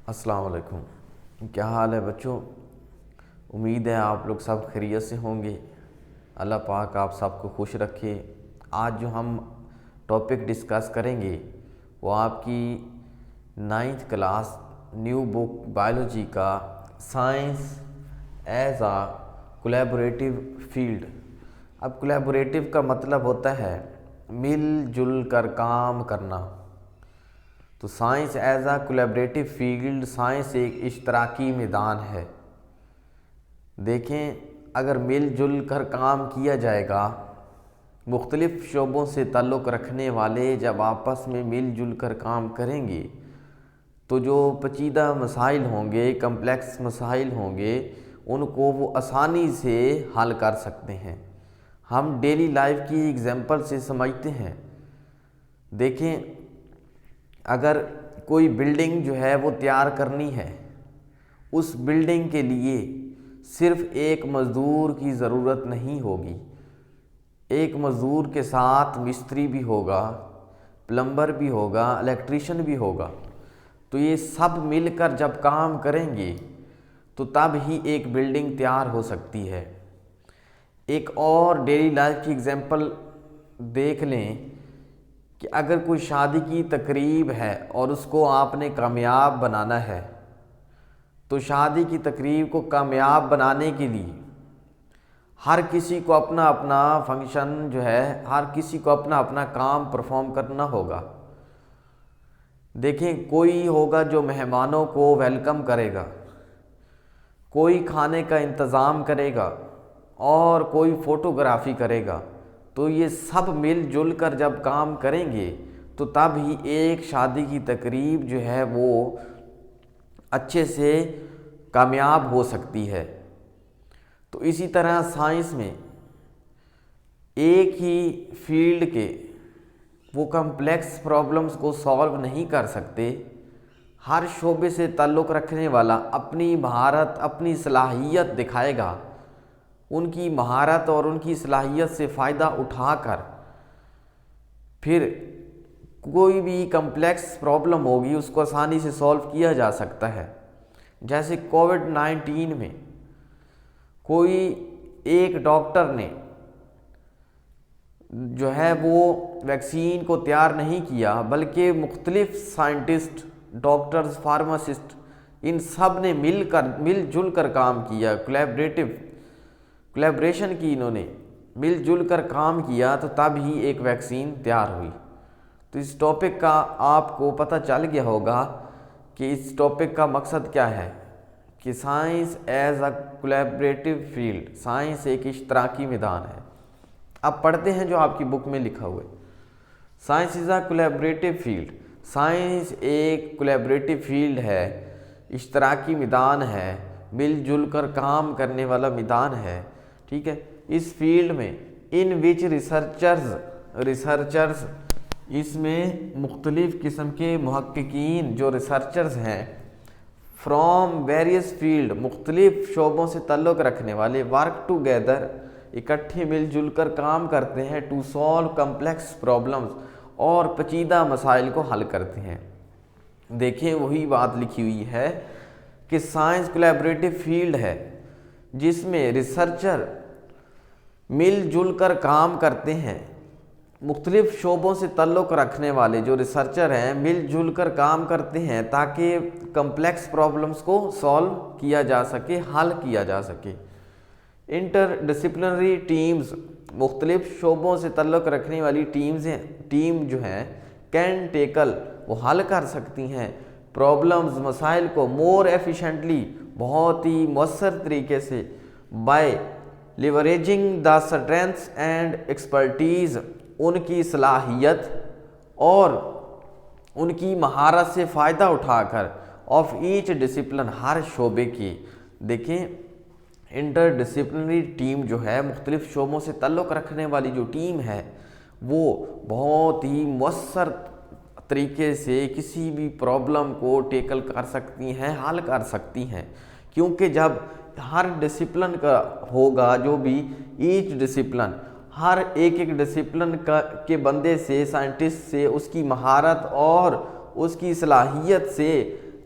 السلام علیکم، کیا حال ہے بچوں؟ امید ہے آپ لوگ سب خیریت سے ہوں گے۔ اللہ پاک آپ سب کو خوش رکھے۔ آج جو ہم ٹاپک ڈسکس کریں گے وہ آپ کی 9th کلاس نیو بک بائیولوجی کا سائنس ایز اے کولیبوریٹو فیلڈ۔ اب کولیبوریٹو کا مطلب ہوتا ہے مل جل کر کام کرنا۔ تو science as a collaborative field, science ایک اشتراکی میدان ہے۔ دیکھیں، اگر مل جل کر کام کیا جائے گا، مختلف شعبوں سے تعلق رکھنے والے جب آپس میں مل جل کر کام کریں گے تو جو پیچیدہ مسائل ہوں گے، کمپلیکس مسائل ہوں گے، ان کو وہ آسانی سے حل کر سکتے ہیں۔ ہم ڈیلی لائف کی ایگزامپل سے سمجھتے ہیں۔ دیکھیں، اگر کوئی بلڈنگ جو ہے وہ تیار کرنی ہے، اس بلڈنگ کے لیے صرف ایک مزدور کی ضرورت نہیں ہوگی، ایک مزدور کے ساتھ مستری بھی ہوگا، پلمبر بھی ہوگا، الیکٹریشین بھی ہوگا۔ تو یہ سب مل کر جب کام کریں گے تو تب ہی ایک بلڈنگ تیار ہو سکتی ہے۔ ایک اور ڈیلی لائف کی ایگزامپل دیکھ لیں کہ اگر کوئی شادی کی تقریب ہے اور اس کو آپ نے کامیاب بنانا ہے، تو شادی کی تقریب کو کامیاب بنانے کے لیے ہر کسی کو اپنا اپنا فنکشن جو ہے، ہر کسی کو اپنا اپنا کام پرفارم کرنا ہوگا۔ دیکھیں، کوئی ہوگا جو مہمانوں کو ویلکم کرے گا، کوئی کھانے کا انتظام کرے گا، اور کوئی فوٹوگرافی کرے گا۔ تو یہ سب مل جل کر جب کام کریں گے تو تب ہی ایک شادی کی تقریب جو ہے وہ اچھے سے کامیاب ہو سکتی ہے۔ تو اسی طرح سائنس میں ایک ہی فیلڈ کے وہ کمپلیکس پرابلمز کو سالو نہیں کر سکتے۔ ہر شعبے سے تعلق رکھنے والا اپنی مہارت، اپنی صلاحیت دکھائے گا۔ ان کی مہارت اور ان کی صلاحیت سے فائدہ اٹھا کر پھر کوئی بھی کمپلیکس پرابلم ہوگی اس کو آسانی سے سولو کیا جا سکتا ہے۔ جیسے کووڈ-19 میں کوئی ایک ڈاکٹر نے جو ہے وہ ویکسین کو تیار نہیں کیا، بلکہ مختلف سائنٹسٹ، ڈاکٹرز، فارماسسٹ، ان سب نے مل جل کر کام کیا، کولیبریشن کی، انہوں نے مل جل کر کام کیا، تو تب ہی ایک ویکسین تیار ہوئی۔ تو اس ٹاپک کا آپ کو پتہ چل گیا ہوگا کہ اس ٹاپک کا مقصد کیا ہے، کہ science as a collaborative field, science ایک اشتراکی میدان ہے۔ اب پڑھتے ہیں جو آپ کی بک میں لکھا ہوا ہے۔ Science is a collaborative field, science ایک کولیبریٹو فیلڈ ہے، اشتراکی میدان ہے، مل جل کر کام کرنے والا میدان ہے۔ ٹھیک ہے، اس فیلڈ میں ان وچ ریسرچرز اس میں مختلف قسم کے محققین جو ریسرچرز ہیں، فرام ویریس فیلڈ، مختلف شعبوں سے تعلق رکھنے والے، ورک ٹوگیدر، اکٹھے مل جل کر کام کرتے ہیں، ٹو سالو کمپلیکس پرابلمز، اور پیچیدہ مسائل کو حل کرتے ہیں۔ دیکھیں، وہی بات لکھی ہوئی ہے کہ سائنس کولیبریٹو فیلڈ ہے جس میں ریسرچر مل جل کر کام کرتے ہیں، مختلف شعبوں سے تعلق رکھنے والے جو ریسرچر ہیں مل جل کر کام کرتے ہیں تاکہ کمپلیکس پرابلمز کو سالو کیا جا سکے، حل کیا جا سکے۔ انٹر ڈسپلنری ٹیمز، مختلف شعبوں سے تعلق رکھنے والی ٹیم جو ہیں، کین ٹیکل، وہ حل کر سکتی ہیں پرابلمز، مسائل کو، مور ایفیشینٹلی، بہت ہی مؤثر طریقے سے، by leveraging the strengths and expertise, ان کی صلاحیت اور ان کی مہارت سے فائدہ اٹھا کر، آف ایچ ڈسپلن، ہر شعبے کی۔ دیکھیں، انٹر ڈسپلنری ٹیم جو ہے، مختلف شعبوں سے تعلق رکھنے والی جو ٹیم ہے، وہ بہت ہی مؤثر طریقے سے کسی بھی پرابلم کو ٹیکل کر سکتی ہیں، حل کر سکتی ہیں، کیونکہ جب ہر ڈسپلن کا ہوگا، جو بھی ایچ ڈسپلن، ہر ایک ڈسپلن کے بندے سے، سائنٹسٹ سے، اس کی مہارت اور اس کی صلاحیت سے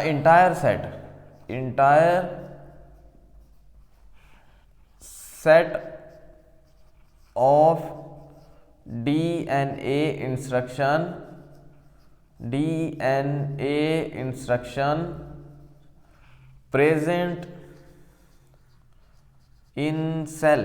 entire set of DNA instruction present in cell।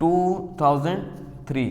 2003,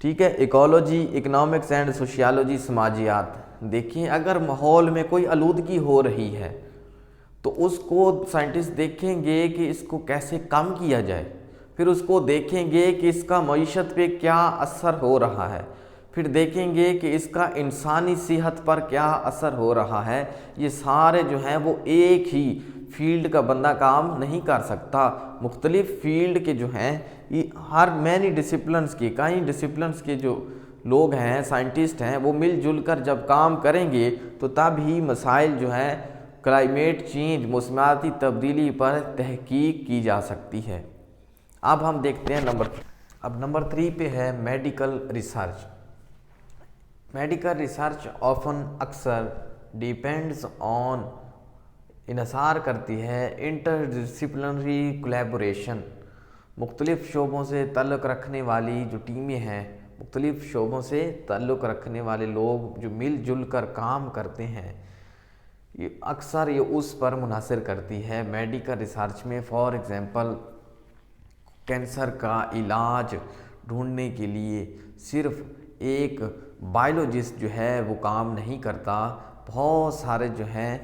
ٹھیک ہے، ایکولوجی، اکنامکس اینڈ سوشیالوجی، سماجیات۔ دیکھیں اگر ماحول میں کوئی آلودگی ہو رہی ہے تو اس کو سائنٹسٹ دیکھیں گے کہ اس کو کیسے کم کیا جائے، پھر اس کو دیکھیں گے کہ اس کا معیشت پہ کیا اثر ہو رہا ہے، پھر دیکھیں گے کہ اس کا انسانی صحت پر کیا اثر ہو رہا ہے۔ یہ سارے جو ہیں وہ ایک ہی فیلڈ کا بندہ کام نہیں کر سکتا، مختلف فیلڈ کے جو ہیں ہر مینی ڈسپلنس کے، کئی ڈسپلنس کے جو لوگ ہیں، سائنٹسٹ ہیں، وہ مل جل کر جب کام کریں گے تو تب ہی مسائل جو ہیں کلائمیٹ چینج، موسمیاتی تبدیلی پر تحقیق کی جا سکتی ہے۔ اب ہم دیکھتے ہیں نمبر 3 پہ ہے medical research. Medical research often اکثر ڈیپینڈز آن، انحصار کرتی ہے انٹر ڈسپلنری کولیبوریشن، مختلف شعبوں سے تعلق رکھنے والی جو ٹیمیں ہیں، مختلف شعبوں سے تعلق رکھنے والے لوگ جو مل جل کر کام کرتے ہیں، اکثر یہ اس پر منحصر کرتی ہے میڈیکل ریسرچ میں۔ فار ایگزامپل کینسر کا علاج ڈھونڈنے کے لیے صرف ایک بائیولوجسٹ جو ہے وہ کام نہیں کرتا، بہت سارے جو ہیں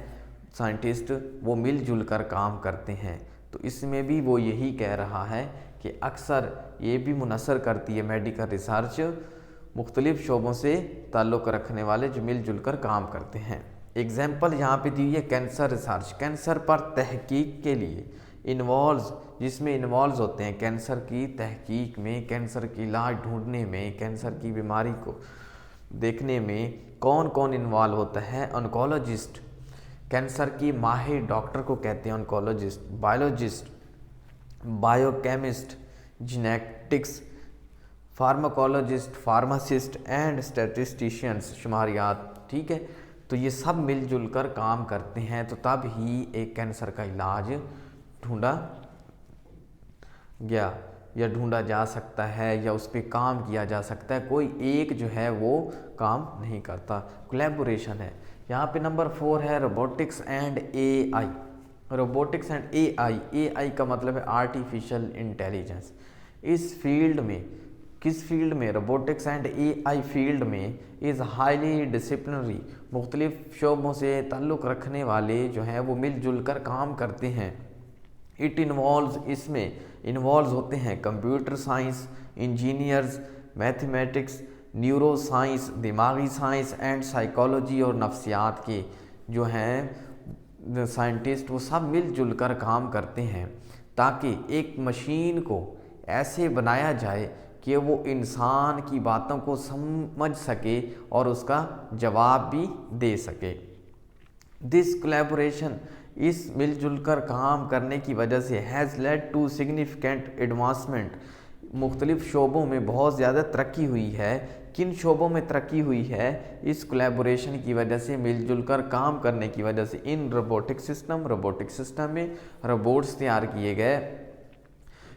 سائنٹسٹ وہ مل جل کر کام کرتے ہیں۔ تو اس میں بھی وہ یہی کہہ رہا ہے کہ اکثر یہ بھی منحصر کرتی ہے میڈیکل ریسرچ مختلف شعبوں سے تعلق رکھنے والے جو مل جل کر کام کرتے ہیں۔ ایگزامپل یہاں پہ دی ہے کینسر ریسرچ، کینسر پر تحقیق کے لیے جس میں انوالوز ہوتے ہیں کینسر کی تحقیق میں، کینسر کی علاج ڈھونڈنے میں، کینسر کی بیماری کو دیکھنے میں کون کون انوالو ہوتا ہے؟ انکولوجسٹ، کینسر کی ماہر ڈاکٹر کو کہتے ہیں oncologist, biologist, biochemist, genetics, pharmacologist, pharmacist and statisticians, شماریات۔ ٹھیک ہے، تو یہ سب مل جل کر کام کرتے ہیں تو تب ہی ایک کینسر کا علاج ڈھونڈا گیا یا ڈھونڈا جا سکتا ہے یا اس پہ کام کیا جا سکتا ہے، کوئی ایک جو ہے وہ کام نہیں کرتا، کولیبوریشن ہے۔ یہاں پہ نمبر 4 ہے robotics and A I. Robotics and A I کا مطلب ہے آرٹیفیشل انٹیلیجنس۔ اس فیلڈ میں، کس فیلڈ میں؟ Robotics and A I field میں از ہائیلی ڈسپلنری، مختلف شعبوں سے تعلق رکھنے والے جو ہیں وہ مل جل کر کام کرتے ہیں۔ اس میں انوالوز ہوتے ہیں computer science, engineers, mathematics, neuro science, دماغی سائنس اینڈ سائیکالوجی، اور نفسیات کے جو ہیں سائنٹسٹ وہ سب مل جل کر کام کرتے ہیں تاکہ ایک مشین کو ایسے بنایا جائے کہ وہ انسان کی باتوں کو سمجھ سکے اور اس کا جواب بھی دے سکے۔ دس کولیبوریشن، اس مل جل کر کام کرنے کی وجہ سے has led to significant advancement, مختلف شعبوں میں بہت زیادہ ترقی ہوئی ہے۔ کن شعبوں میں ترقی ہوئی ہے؟ اس کولیبوریشن کی وجہ سے، مل جل کر کام کرنے کی وجہ سے۔ ان روبوٹک سسٹم میں روبوٹس تیار کیے گئے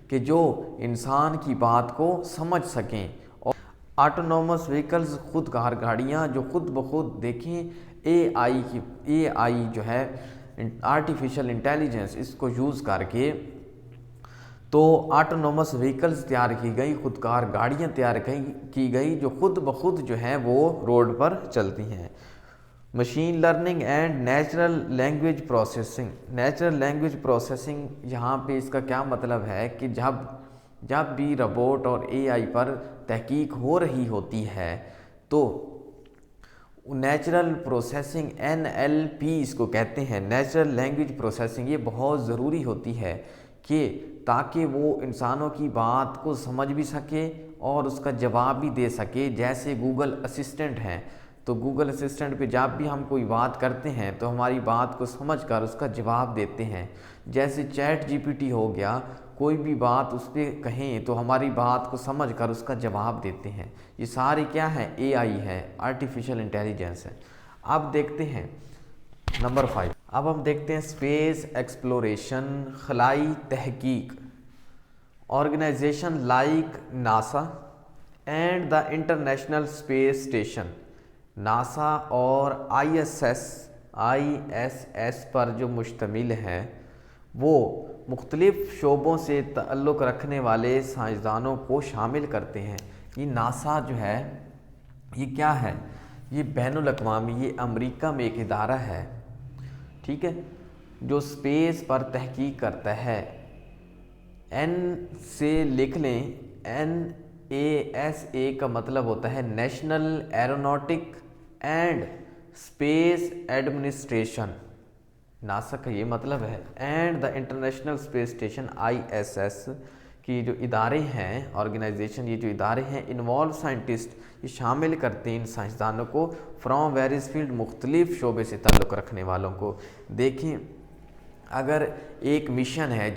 کہ جو انسان کی بات کو سمجھ سکیں، اور آٹونومس وہیکلز، خودکار گاڑیاں جو خود بخود دیکھیں، اے آئی جو ہے آرٹیفیشل انٹیلیجنس، اس کو یوز کر کے تو آٹونومس وہیکلز تیار کی گئی، خودکار گاڑیاں تیار کی گئی جو خود بخود جو ہیں وہ روڈ پر چلتی ہیں۔ Machine learning and natural language processing, یہاں پہ اس کا کیا مطلب ہے کہ جب بھی روبوٹ اور اے آئی پر تحقیق ہو رہی ہوتی ہے تو نیچرل پروسیسنگ، NLP اس کو کہتے ہیں، نیچرل لینگویج پروسیسنگ، یہ بہت ضروری ہوتی ہے کہ تاکہ وہ انسانوں کی بات کو سمجھ بھی سکے اور اس کا جواب بھی دے سکے۔ جیسے گوگل اسسٹنٹ ہیں، تو گوگل اسسٹنٹ پہ جب بھی ہم کوئی بات کرتے ہیں تو ہماری بات کو سمجھ کر اس کا جواب دیتے ہیں۔ جیسے چیٹ GPT ہو گیا، کوئی بھی بات اس پہ کہیں تو ہماری بات کو سمجھ کر اس کا جواب دیتے ہیں۔ یہ سارے کیا ہے؟ اے آئی ہے، آرٹیفیشل انٹیلیجنس ہے۔ اب دیکھتے ہیں نمبر 5، اب ہم دیکھتے ہیں اسپیس ایکسپلوریشن، خلائی تحقیق۔ Organisation like NASA and the international space station, NASA اور ISS پر جو مشتمل ہے، وہ مختلف شعبوں سے تعلق رکھنے والے سائنسدانوں کو شامل کرتے ہیں۔ یہ ناسا جو ہے یہ کیا ہے؟ یہ بین الاقوامی، یہ امریکہ میں ایک ادارہ ہے، ٹھیک ہے، جو اسپیس پر تحقیق کرتا ہے۔ این سے لکھ لیں، NASA کا مطلب ہوتا ہے national aeronautic and space administration, NASA کا یہ مطلب ہے، and the international space station ISS کی جو ادارے ہیں، آرگنائزیشن، یہ جو ادارے ہیں انوالو سائنٹسٹ، یہ شامل کرتے ہیں ان سائنسدانوں کو فرام ویریس فیلڈ، مختلف شعبے سے تعلق رکھنے والوں کو۔ دیکھیں اگر ایک مشن ہے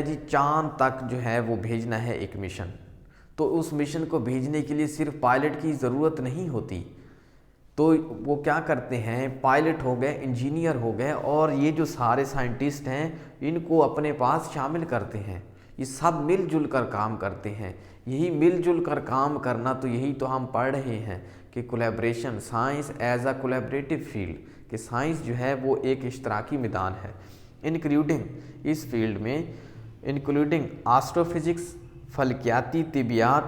جی چاند تک جو ہے وہ بھیجنا ہے ایک مشن، تو اس مشن کو بھیجنے کے لیے صرف پائلٹ کی ضرورت نہیں ہوتی، تو وہ کیا کرتے ہیں، پائلٹ ہو گئے، انجینئر ہو گئے، اور یہ جو سارے سائنٹسٹ ہیں ان کو اپنے پاس شامل کرتے ہیں، یہ سب مل جل کر کام کرتے ہیں۔ یہی مل جل کر کام کرنا، تو یہی تو ہم پڑھ رہے ہیں کہ collaboration, science as a collaborative field, کہ سائنس جو ہے وہ ایک اشتراکی میدان ہے، انکلوڈنگ اس فیلڈ میں انکلوڈنگ آسٹرو فزکس، فلکیاتی طبیعیات،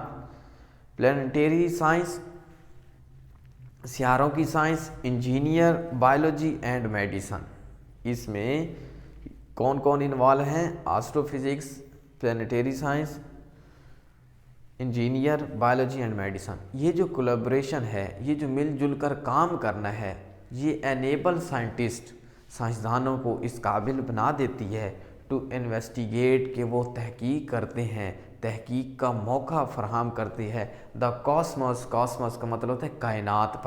پلانیٹری سائنس، سیاروں کی science, engineer, biology and medicine. اس میں کون کون انوالو ہیں؟ Astrophysics, planetary science, engineer, biology and medicine. یہ جو کولیبریشن ہے، یہ جو مل جل کر کام کرنا ہے، یہ انیبل سائنسدانوں کو اس قابل بنا دیتی ہے ٹو انویسٹیگیٹ، کہ وہ تحقیق کرتے ہیں، تحقیق کا موقع فراہم کرتی ہے، دا کاسموس کا مطلب ہوتا ہے کائنات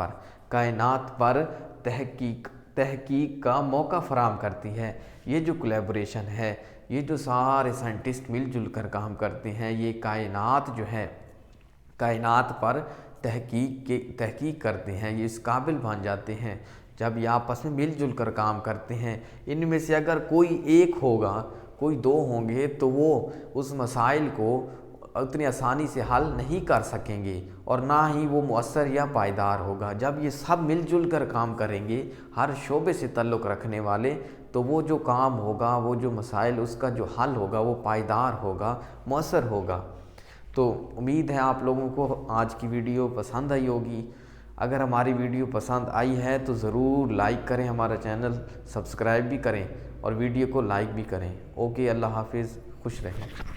پر تحقیق کا موقع فراہم کرتی ہے۔ یہ جو کولیبریشن ہے، یہ جو سارے سائنٹسٹ مل جل کر کام کرتے ہیں، یہ کائنات جو ہے، کائنات پر تحقیق کرتے ہیں، یہ اس قابل بن جاتے ہیں جب یہ آپس میں مل جل کر کام کرتے ہیں۔ ان میں سے اگر کوئی ایک ہوگا، کوئی دو ہوں گے، تو وہ اس مسائل کو اتنی آسانی سے حل نہیں کر سکیں گے، اور نہ ہی وہ مؤثر یا پائیدار ہوگا۔ جب یہ سب مل جل کر کام کریں گے، ہر شعبے سے تعلق رکھنے والے، تو وہ جو کام ہوگا، وہ جو مسائل، اس کا جو حل ہوگا، وہ پائیدار ہوگا، مؤثر ہوگا۔ تو امید ہے آپ لوگوں کو آج کی ویڈیو پسند آئی ہوگی۔ اگر ہماری ویڈیو پسند آئی ہے تو ضرور لائک کریں، ہمارا چینل سبسکرائب بھی کریں، اور ویڈیو کو لائک بھی کریں۔ اوکے، اللہ حافظ، خوش رہیں۔